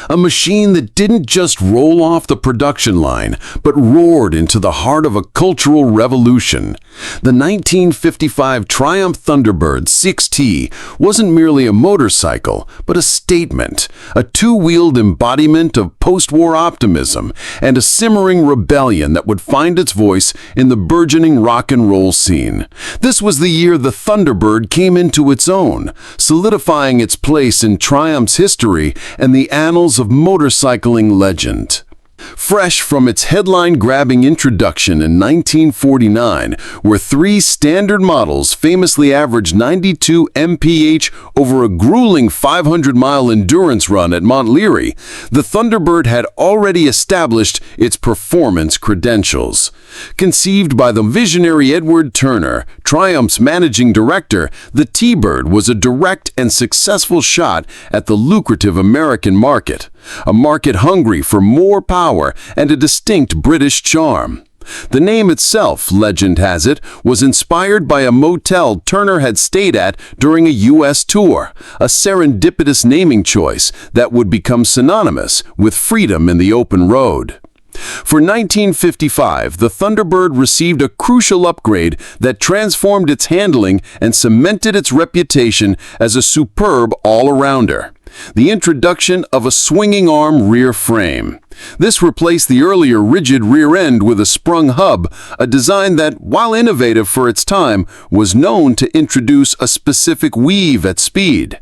A machine that didn't just roll off the production line, but roared into the heart of a cultural revolution. The 1955 Triumph Thunderbird 6T wasn't merely a motorcycle, but a statement, a two-wheeled embodiment of post-war optimism and a simmering rebellion that would find its voice in the burgeoning rock and roll scene. This was the year the Thunderbird came into its own, solidifying its place in Triumph's history and the annals of motorcycling legend. Fresh from its headline-grabbing introduction in 1949, where three standard models famously averaged 92 mph over a grueling 500-mile endurance run at Montlhery, the Thunderbird had already established its performance credentials. Conceived by the visionary Edward Turner, Triumph's managing director, the T-Bird was a direct and successful shot at the lucrative American market, a market hungry for more power and a distinct British charm. The name itself, legend has it, was inspired by a motel Turner had stayed at during a U.S. tour, a serendipitous naming choice that would become synonymous with freedom in the open road. For 1955, the Thunderbird received a crucial upgrade that transformed its handling and cemented its reputation as a superb all-arounder: the introduction of a swinging-arm rear frame. This replaced the earlier rigid rear end with a sprung hub, a design that, while innovative for its time, was known to introduce a specific weave at speed.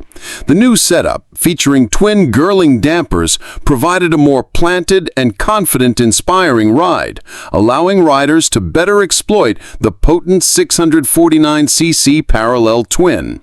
The new setup, featuring twin Girling dampers, provided a more planted and confident-inspiring ride, allowing riders to better exploit the potent 649cc parallel twin.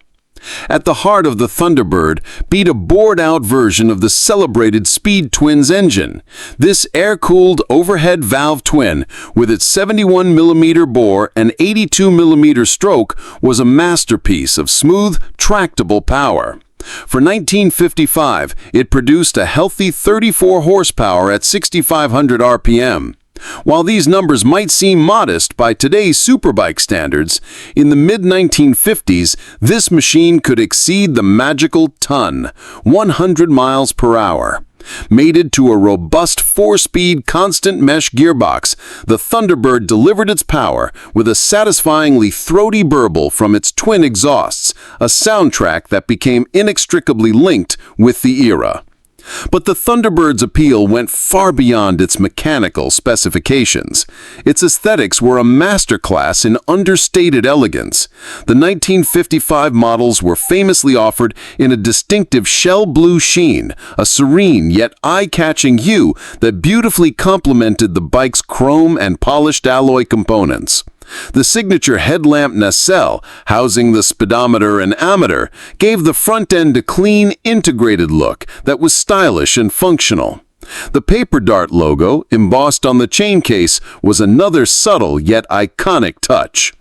At the heart of the Thunderbird beat a bored-out version of the celebrated Speed Twins engine. This air-cooled overhead valve twin, with its 71mm bore and 82mm stroke, was a masterpiece of smooth, tractable power. For 1955, it produced a healthy 34 horsepower at 6,500 RPM. While these numbers might seem modest by today's superbike standards, in the mid-1950s, this machine could exceed the magical ton, 100 miles per hour. Mated to a robust 4-speed constant mesh gearbox, the Thunderbird delivered its power with a satisfyingly throaty burble from its twin exhausts, a soundtrack that became inextricably linked with the era. But the Thunderbird's appeal went far beyond its mechanical specifications. Its aesthetics were a masterclass in understated elegance. The 1955 models were famously offered in a distinctive shell blue sheen, a serene yet eye-catching hue that beautifully complemented the bike's chrome and polished alloy components. The signature headlamp nacelle, housing the speedometer and ammeter, gave the front end a clean, integrated look that was stylish and functional. The paper dart logo, embossed on the chain case, was another subtle yet iconic touch.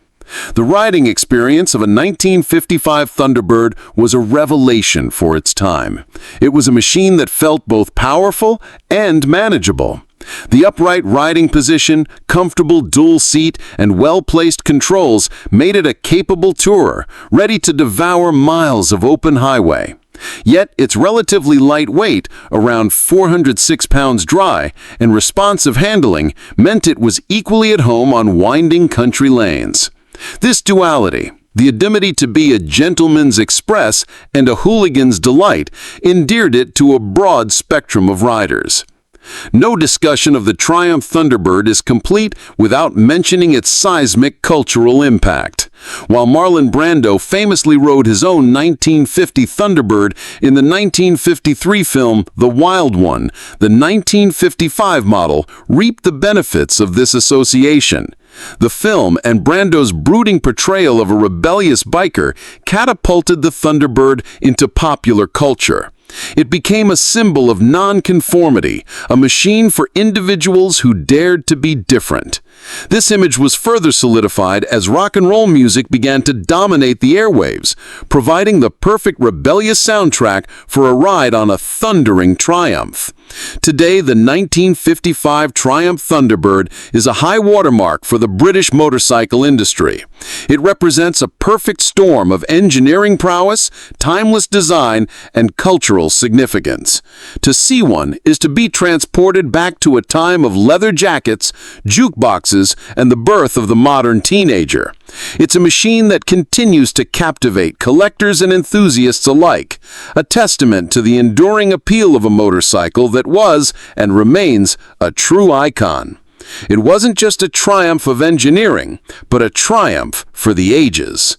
The riding experience of a 1955 Thunderbird was a revelation for its time. It was a machine that felt both powerful and manageable. The upright riding position, comfortable dual seat, and well-placed controls made it a capable tourer, ready to devour miles of open highway. Yet its relatively lightweight, around 406 pounds dry, and responsive handling meant it was equally at home on winding country lanes. This duality, the ability to be a gentleman's express and a hooligan's delight, endeared it to a broad spectrum of riders. No discussion of the Triumph Thunderbird is complete without mentioning its seismic cultural impact. While Marlon Brando famously rode his own 1950 Thunderbird in the 1953 film The Wild One, the 1955 model reaped the benefits of this association. The film and Brando's brooding portrayal of a rebellious biker catapulted the Thunderbird into popular culture. It became a symbol of nonconformity, a machine for individuals who dared to be different. This image was further solidified as rock and roll music began to dominate the airwaves, providing the perfect rebellious soundtrack for a ride on a thundering Triumph. Today, the 1955 Triumph Thunderbird is a high watermark for the British motorcycle industry. It represents a perfect storm of engineering prowess, timeless design, and cultural significance. To see one is to be transported back to a time of leather jackets, jukeboxes, and the birth of the modern teenager. It's a machine that continues to captivate collectors and enthusiasts alike, a testament to the enduring appeal of a motorcycle that was and remains a true icon. It wasn't just a triumph of engineering, but a triumph for the ages.